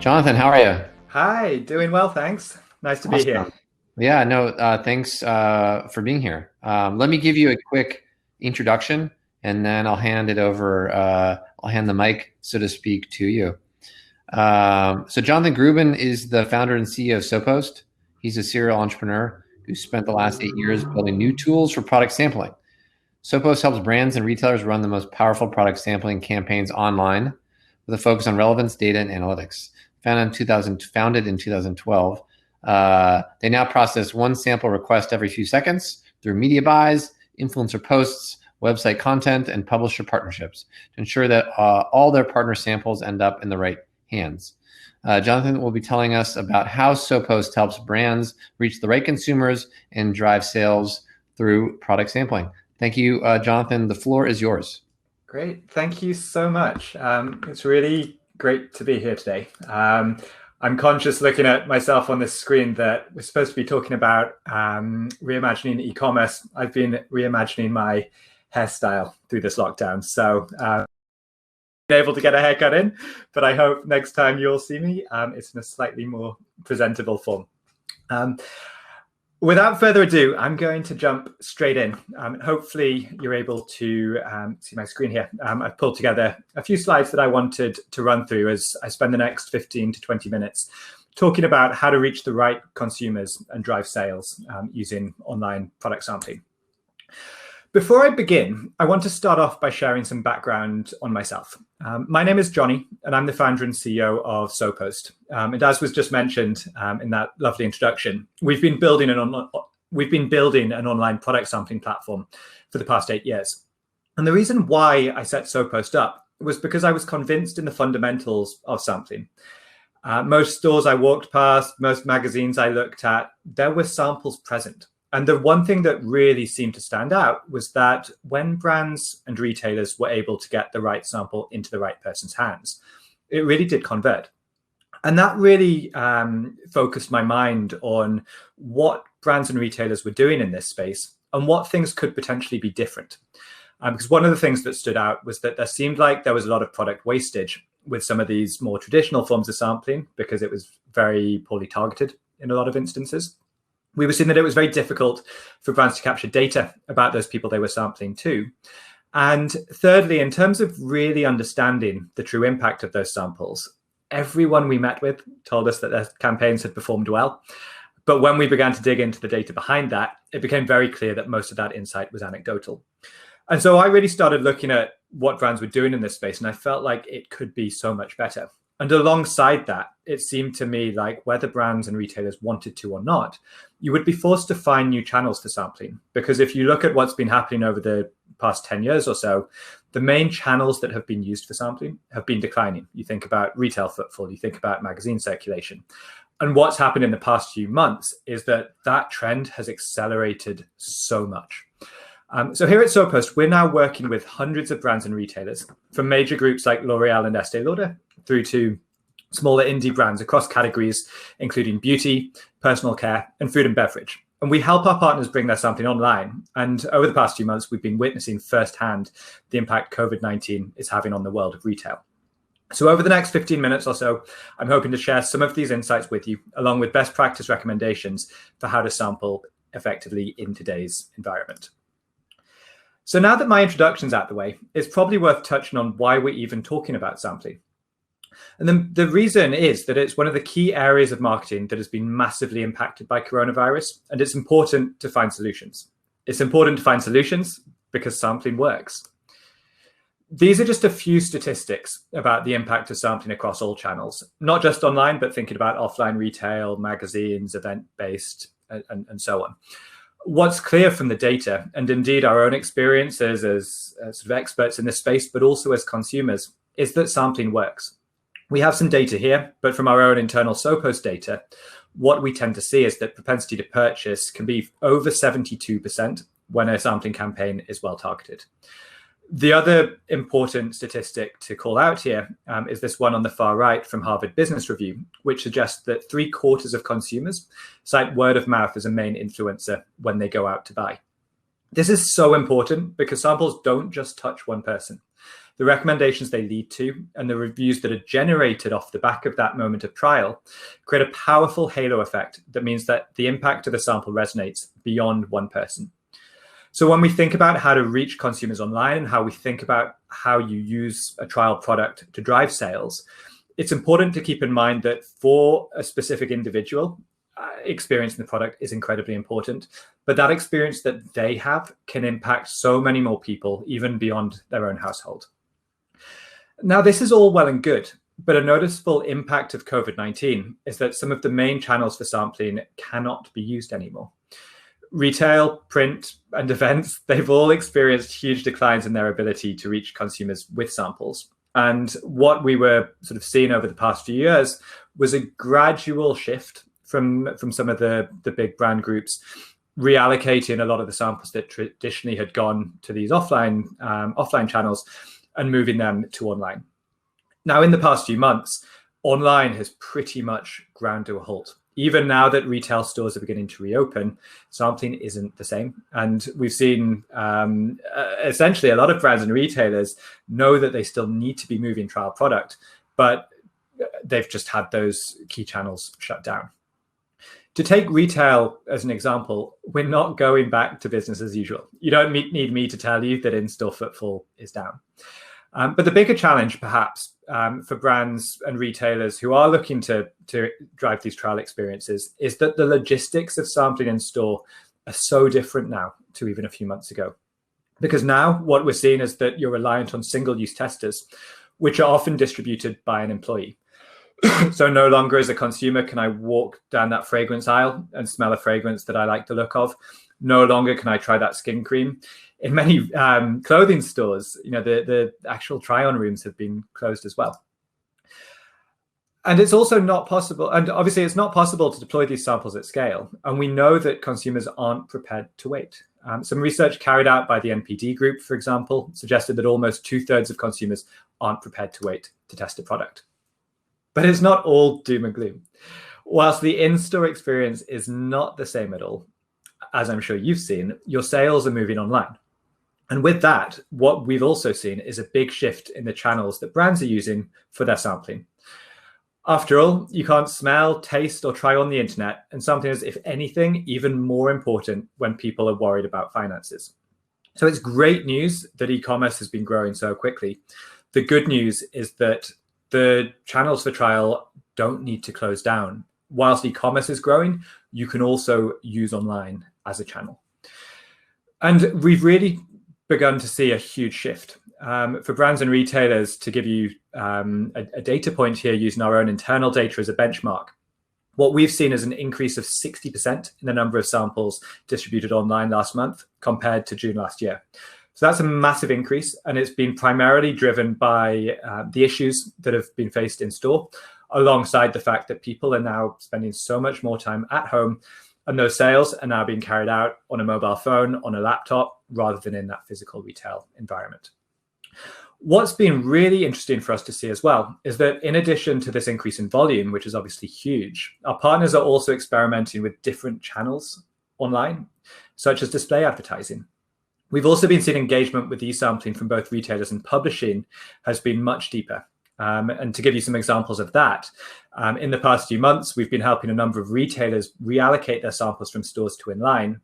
Jonathan, how are you? Hi, doing well, thanks. Nice to be here. Awesome. Yeah, no, thanks for being here. Let me give you a quick introduction, and then I'll hand it over. I'll hand the mic, so to speak, to you. So Jonathan Grubin is the founder and CEO of SoPost. He's a serial entrepreneur who spent the last 8 years building new tools for product sampling. SoPost helps brands and retailers run the most powerful product sampling campaigns online with a focus on relevance, data, and analytics. Founded in 2012, they now process one sample request every few seconds through media buys, influencer posts, website content, and publisher partnerships to ensure that all their partner samples end up in the right hands. Jonathan will be telling us about how SoPost helps brands reach the right consumers and drive sales through product sampling. Thank you, Jonathan. The floor is yours. Great, thank you so much. It's really great to be here today. I'm conscious looking at myself on this screen that we're supposed to be talking about reimagining e-commerce. I've been reimagining my hairstyle through this lockdown. So been able to get a haircut in, but I hope next time you'll see me, it's in a slightly more presentable form. Without further ado, I'm going to jump straight in. Hopefully you're able to see my screen here. I've pulled together a few slides that I wanted to run through as I spend the next 15 to 20 minutes talking about how to reach the right consumers and drive sales using online product sampling. Before I begin, I want to start off by sharing some background on myself. My name is Johnny, and I'm the founder and CEO of SoPost. And as was just mentioned in that lovely introduction, we've been building an online product sampling platform for the past 8 years. And the reason why I set SoPost up was because I was convinced in the fundamentals of sampling. Most stores I walked past, most magazines I looked at, there were samples present. And the one thing that really seemed to stand out was that when brands and retailers were able to get the right sample into the right person's hands, it really did convert. And that really focused my mind on what brands and retailers were doing in this space and what things could potentially be different. Because one of the things that stood out was that there seemed like there was a lot of product wastage with some of these more traditional forms of sampling because it was very poorly targeted in a lot of instances. We were seeing that it was very difficult for brands to capture data about those people they were sampling to. And thirdly, in terms of really understanding the true impact of those samples, everyone we met with told us that their campaigns had performed well. But when we began to dig into the data behind that, it became very clear that most of that insight was anecdotal. And so I really started looking at what brands were doing in this space, and I felt like it could be so much better. And alongside that, it seemed to me like whether brands and retailers wanted to or not, you would be forced to find new channels for sampling. Because if you look at what's been happening over the past 10 years or so, the main channels that have been used for sampling have been declining. You think about retail footfall, you think about magazine circulation. And what's happened in the past few months is that that trend has accelerated so much. So here at SoPost, we're now working with hundreds of brands and retailers, from major groups like L'Oreal and Estee Lauder through to smaller indie brands across categories, including beauty, personal care, and food and beverage. And we help our partners bring their sampling online. And over the past few months, we've been witnessing firsthand the impact COVID-19 is having on the world of retail. So over the next 15 minutes or so, I'm hoping to share some of these insights with you, along with best practice recommendations for how to sample effectively in today's environment. So now that my introduction's out the way, it's probably worth touching on why we're even talking about sampling. And the reason is that it's one of the key areas of marketing that has been massively impacted by coronavirus, and it's important to find solutions. It's important to find solutions because sampling works. These are just a few statistics about the impact of sampling across all channels, not just online, but thinking about offline retail, magazines, event-based, and so on. What's clear from the data, and indeed our own experiences as sort of experts in this space, but also as consumers, is that sampling works. We have some data here, but from our own internal SoPost data, what we tend to see is that propensity to purchase can be over 72% when a sampling campaign is well targeted. The other important statistic to call out here is this one on the far right from Harvard Business Review, which suggests that 3/4 of consumers cite word of mouth as a main influencer when they go out to buy. This is so important because samples don't just touch one person. The recommendations they lead to and the reviews that are generated off the back of that moment of trial create a powerful halo effect that means that the impact of the sample resonates beyond one person. So when we think about how to reach consumers online and how we think about how you use a trial product to drive sales, it's important to keep in mind that for a specific individual, experience in the product is incredibly important, but that experience that they have can impact so many more people, even beyond their own household. Now, this is all well and good, but a noticeable impact of COVID-19 is that some of the main channels for sampling cannot be used anymore. Retail, print, and events, they've all experienced huge declines in their ability to reach consumers with samples. And what we were sort of seeing over the past few years was a gradual shift from some of the big brand groups reallocating a lot of the samples that traditionally had gone to these offline channels and moving them to online. Now, in the past few months, online has pretty much ground to a halt. Even now that retail stores are beginning to reopen, sampling isn't the same. And we've seen essentially a lot of brands and retailers know that they still need to be moving trial product, but they've just had those key channels shut down. To take retail as an example, we're not going back to business as usual. You don't need me to tell you that in-store footfall is down. But the bigger challenge, perhaps, for brands and retailers who are looking to drive these trial experiences is that the logistics of sampling in store are so different now to even a few months ago. Because now what we're seeing is that you're reliant on single-use testers, which are often distributed by an employee. So no longer as a consumer can I walk down that fragrance aisle and smell a fragrance that I like the look of. No longer can I try that skin cream. In many clothing stores, the actual try-on rooms have been closed as well. And it's also not possible, and obviously it's not possible to deploy these samples at scale. And we know that consumers aren't prepared to wait. Some research carried out by the NPD group, for example, suggested that almost 2/3 of consumers aren't prepared to wait to test a product. But it's not all doom and gloom. Whilst the in-store experience is not the same at all, as I'm sure you've seen, your sales are moving online. And with that, what we've also seen is a big shift in the channels that brands are using for their sampling. After all, you can't smell, taste, or try on the internet, and something is, if anything, even more important when people are worried about finances. So it's great news that e-commerce has been growing so quickly. The good news is that the channels for trial don't need to close down. Whilst e-commerce is growing, you can also use online as a channel. And we've really begun to see a huge shift. For brands and retailers, to give you a data point here using our own internal data as a benchmark, what we've seen is an increase of 60% in the number of samples distributed online last month compared to June last year. So that's a massive increase, and it's been primarily driven by the issues that have been faced in store, alongside the fact that people are now spending so much more time at home, and those sales are now being carried out on a mobile phone, on a laptop, rather than in that physical retail environment. What's been really interesting for us to see as well is that in addition to this increase in volume, which is obviously huge, our partners are also experimenting with different channels online, such as display advertising. We've also been seeing engagement with e-sampling from both retailers and publishing has been much deeper. And to give you some examples of that, in the past few months, we've been helping a number of retailers reallocate their samples from stores to online,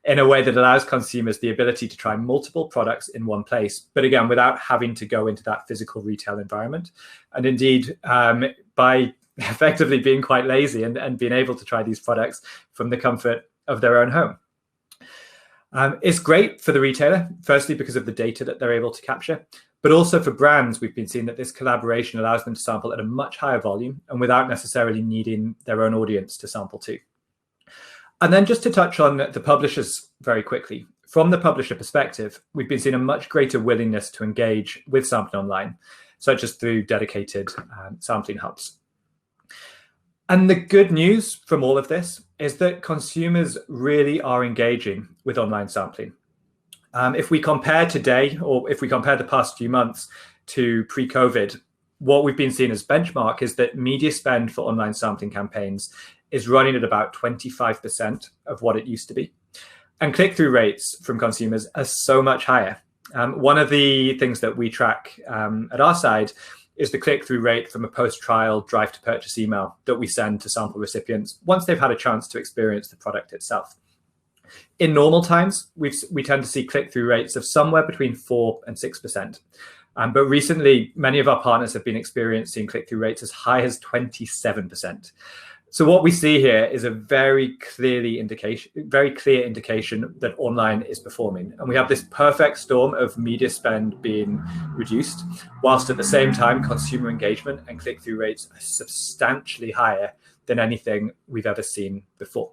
in a way that allows consumers the ability to try multiple products in one place, but again, without having to go into that physical retail environment. And indeed, by effectively being quite lazy and being able to try these products from the comfort of their own home. It's great for the retailer, firstly, because of the data that they're able to capture, but also for brands, we've been seeing that this collaboration allows them to sample at a much higher volume and without necessarily needing their own audience to sample too. And then just to touch on the publishers very quickly, from the publisher perspective, we've been seeing a much greater willingness to engage with sampling online, such as through dedicated sampling hubs. And the good news from all of this is that consumers really are engaging with online sampling. If we compare today, or if we compare the past few months to pre-COVID, what we've been seeing as benchmark is that media spend for online sampling campaigns is running at about 25% of what it used to be. And click-through rates from consumers are so much higher. One of the things that we track at our side is the click-through rate from a post-trial drive-to-purchase email that we send to sample recipients once they've had a chance to experience the product itself. In normal times, we tend to see click-through rates of somewhere between 4 and 6%. But recently, many of our partners have been experiencing click-through rates as high as 27%. So what we see here is a very clear indication that online is performing. And we have this perfect storm of media spend being reduced, whilst at the same time, consumer engagement and click-through rates are substantially higher than anything we've ever seen before.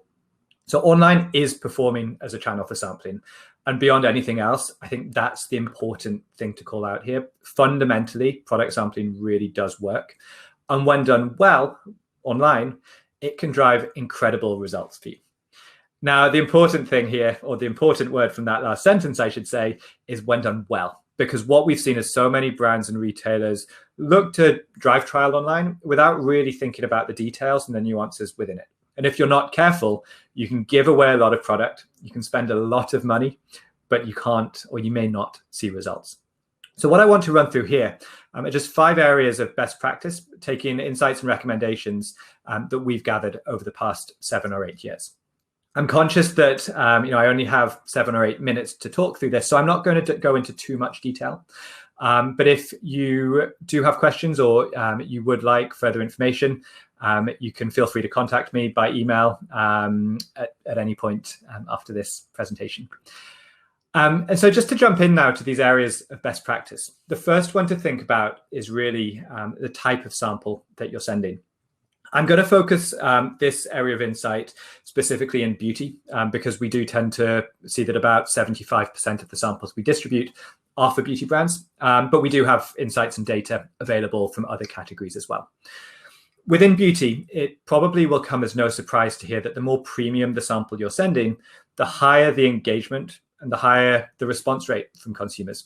So online is performing as a channel for sampling. And beyond anything else, I think that's the important thing to call out here. Fundamentally, product sampling really does work. And when done well online, it can drive incredible results for you. Now, the important thing here, or the important word from that last sentence, I should say, is when done well. Because what we've seen is so many brands and retailers look to drive trial online without really thinking about the details and the nuances within it. And if you're not careful, you can give away a lot of product, you can spend a lot of money, but you can't, or you may not see results. So what I want to run through here are just 5 areas of best practice, taking insights and recommendations that we've gathered over the past 7 or 8 years. I'm conscious that I only have 7 or 8 minutes to talk through this, so I'm not going to go into too much detail. But if you do have questions or you would like further information, you can feel free to contact me by email at any point after this presentation. And so just to jump in now to these areas of best practice, the first one to think about is really the type of sample that you're sending. I'm going to focus this area of insight specifically in beauty because we do tend to see that about 75% of the samples we distribute are for beauty brands, but we do have insights and data available from other categories as well. Within beauty, it probably will come as no surprise to hear that the more premium the sample you're sending, the higher the engagement and the higher the response rate from consumers.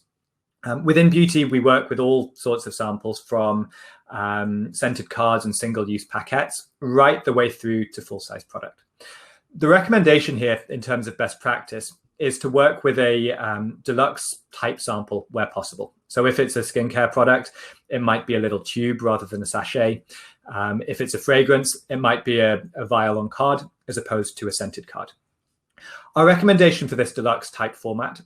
Within beauty, we work with all sorts of samples from scented cards and single-use packets right the way through to full-size product. The recommendation here in terms of best practice is to work with a deluxe type sample where possible. So if it's a skincare product, it might be a little tube rather than a sachet. If it's a fragrance, it might be a vial on card as opposed to a scented card. Our recommendation for this deluxe type format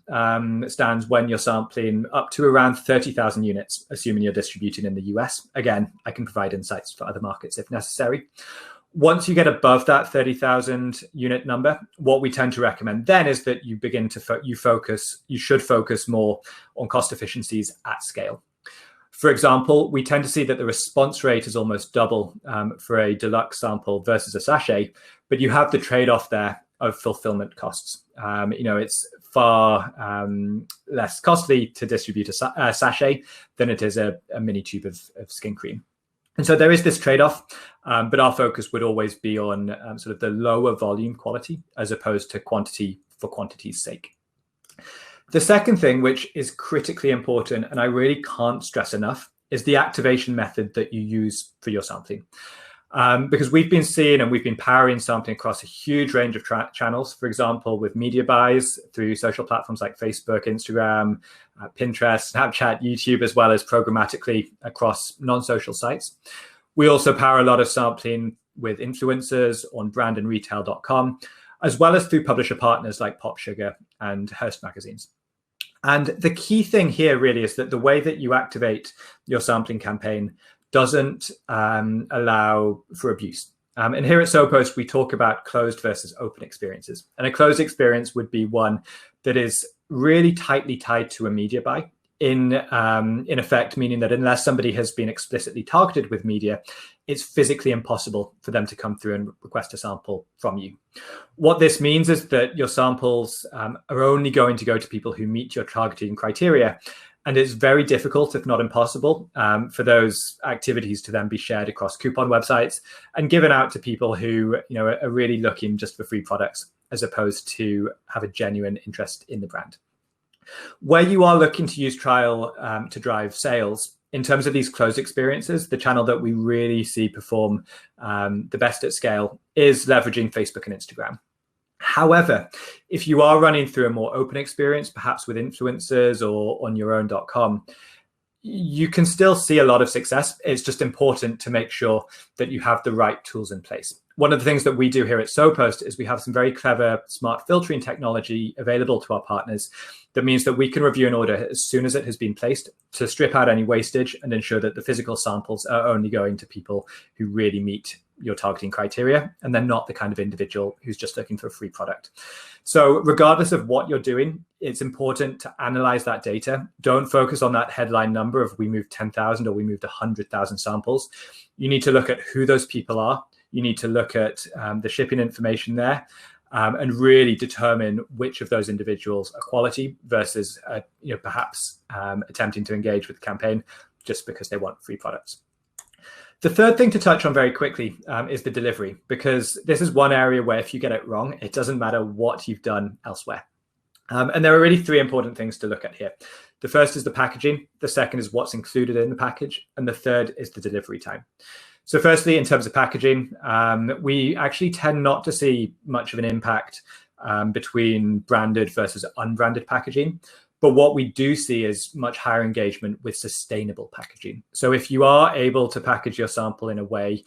stands when you're sampling up to around 30,000 units, assuming you're distributing in the US. Again, I can provide insights for other markets if necessary. Once you get above that 30,000 unit number, what we tend to recommend then is that you begin to you should focus more on cost efficiencies at scale. For example, we tend to see that the response rate is almost double for a deluxe sample versus a sachet, but you have the trade-off there of fulfillment costs. It's far less costly to distribute a sachet than it is a mini tube of skin cream. And so there is this trade-off, but our focus would always be on sort of the lower volume quality as opposed to quantity for quantity's sake. The second thing, which is critically important, and I really can't stress enough, is the activation method that you use for your sampling. Because we've been seeing and we've been powering sampling across a huge range of channels, for example, with media buys through social platforms like Facebook, Instagram, Pinterest, Snapchat, YouTube, as well as programmatically across non-social sites. We also power a lot of sampling with influencers on brandandretail.com, as well as through publisher partners like Pop Sugar and Hearst magazines. And the key thing here really is that the way that you activate your sampling campaign doesn't allow for abuse. And here at SoPost, we talk about closed versus open experiences. And a closed experience would be one that is really tightly tied to a media buy, in effect, meaning that unless somebody has been explicitly targeted with media, it's physically impossible for them to come through and request a sample from you. What this means is that your samples are only going to go to people who meet your targeting criteria. And it's very difficult, if not impossible, for those activities to then be shared across coupon websites and given out to people who are really looking just for free products as opposed to have a genuine interest in the brand. Where you are looking to use trial to drive sales, in terms of these closed experiences, the channel that we really see perform the best at scale is leveraging Facebook and Instagram. However, if you are running through a more open experience, perhaps with influencers or on your own.com, you can still see a lot of success. It's just important to make sure that you have the right tools in place. One of the things that we do here at SoPost is we have some very clever smart filtering technology available to our partners. That means that we can review an order as soon as it has been placed to strip out any wastage and ensure that the physical samples are only going to people who really meet your targeting criteria, and they're not the kind of individual who's just looking for a free product. So regardless of what you're doing, it's important to analyze that data. Don't focus on that headline number of we moved 10,000 or we moved 100,000 samples. You need to look at who those people are. You need to look at the shipping information there and really determine which of those individuals are quality versus perhaps attempting to engage with the campaign just because they want free products. The third thing to touch on very quickly is the delivery, because this is one area where if you get it wrong, it doesn't matter what you've done elsewhere. And there are really three important things to look at here. The first is the packaging. The second is what's included in the package. And the third is the delivery time. So firstly, in terms of packaging, we actually tend not to see much of an impact between branded versus unbranded packaging. But what we do see is much higher engagement with sustainable packaging. So if you are able to package your sample in a way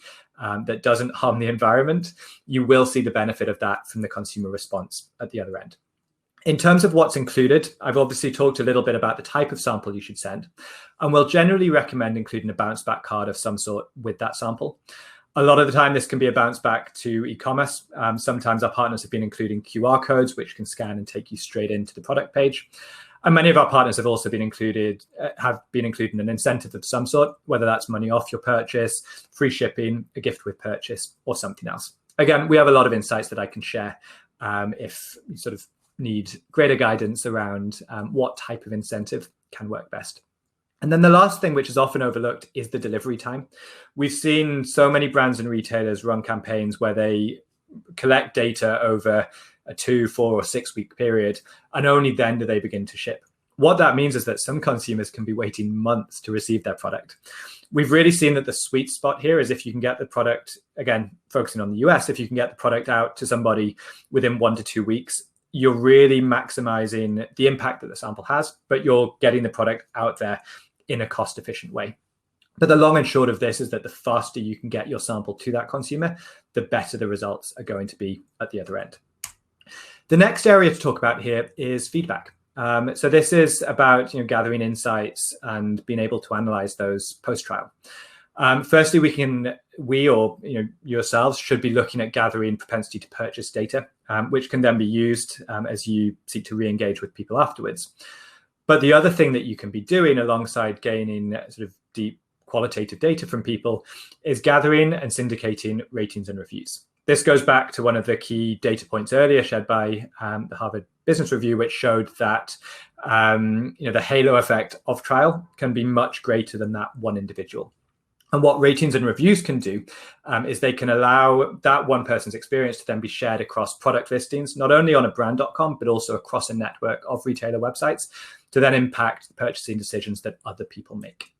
that doesn't harm the environment, you will see the benefit of that from the consumer response at the other end. In terms of what's included, I've obviously talked a little bit about the type of sample you should send, and we'll generally recommend including a bounce back card of some sort with that sample. A lot of the time, this can be a bounce back to e-commerce. Sometimes our partners have been including QR codes, which can scan and take you straight into the product page. And many of our partners have also been included, an incentive of some sort, whether that's money off your purchase, free shipping, a gift with purchase, or something else. Again, we have a lot of insights that I can share if you sort of need greater guidance around what type of incentive can work best. And then the last thing, which is often overlooked, is the delivery time. We've seen so many brands and retailers run campaigns where they collect data over a 2, 4, or 6 week period, and only then do they begin to ship. What that means is that some consumers can be waiting months to receive their product. We've really seen that the sweet spot here is if you can get the product, again, focusing on the US, if you can get the product out to somebody within 1 to 2 weeks, you're really maximizing the impact that the sample has, but you're getting the product out there in a cost-efficient way. But the long and short of this is that the faster you can get your sample to that consumer, the better the results are going to be at the other end. The next area to talk about here is feedback. So this is about gathering insights and being able to analyze those post-trial. Firstly, yourselves should be looking at gathering propensity to purchase data, which can then be used as you seek to re-engage with people afterwards. But the other thing that you can be doing alongside gaining sort of deep qualitative data from people is gathering and syndicating ratings and reviews. This goes back to one of the key data points earlier shared by the Harvard Business Review, which showed that the halo effect of trial can be much greater than that one individual. And what ratings and reviews can do is they can allow that one person's experience to then be shared across product listings, not only on a brand.com, but also across a network of retailer websites to then impact the purchasing decisions that other people make.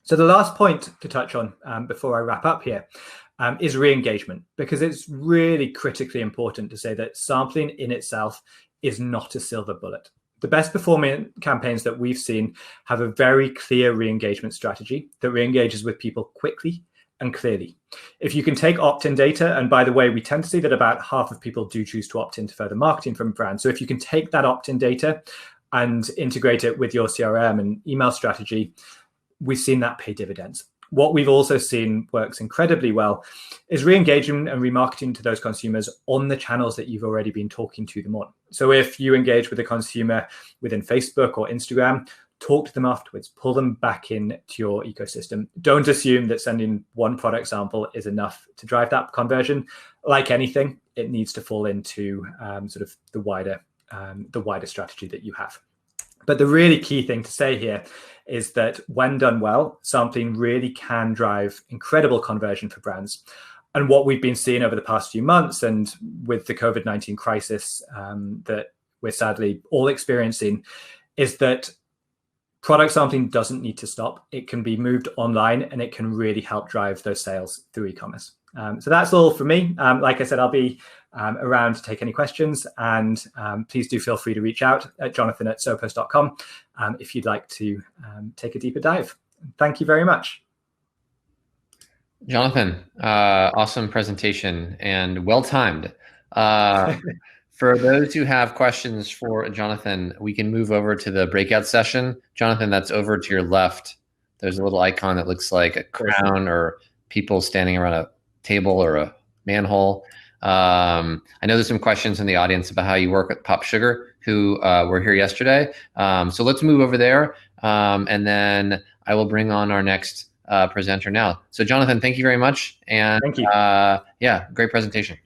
So the last point to touch on before I wrap up here is re-engagement, because it's really critically important to say that sampling in itself is not a silver bullet. The best performing campaigns that we've seen have a very clear re-engagement strategy that re-engages with people quickly and clearly. If you can take opt-in data, and by the way, we tend to see that about half of people do choose to opt in to further marketing from brands. So if you can take that opt-in data and integrate it with your CRM and email strategy, we've seen that pay dividends. What we've also seen works incredibly well is re-engaging and remarketing to those consumers on the channels that you've already been talking to them on. So if you engage with a consumer within Facebook or Instagram, talk to them afterwards, pull them back into your ecosystem. Don't assume that sending one product sample is enough to drive that conversion. Like anything, it needs to fall into sort of the wider strategy that you have. But the really key thing to say here is that when done well, sampling really can drive incredible conversion for brands. And what we've been seeing over the past few months, and with the COVID-19 crisis that we're sadly all experiencing, is that product sampling doesn't need to stop. It can be moved online, and it can really help drive those sales through e-commerce. So that's all from me. Like I said, I'll be around to take any questions. And please do feel free to reach out at jonathan@sopost.com if you'd like to take a deeper dive. Thank you very much. Jonathan, awesome presentation and well-timed. For those who have questions for Jonathan, we can move over to the breakout session. Jonathan, that's over to your left. There's a little icon that looks like a crown or people standing around a table or a manhole. I know there's some questions in the audience about how you work with Pop Sugar, who were here yesterday. So let's move over there, and then I will bring on our next presenter now. So Jonathan, thank you very much. And thank you. Yeah, great presentation.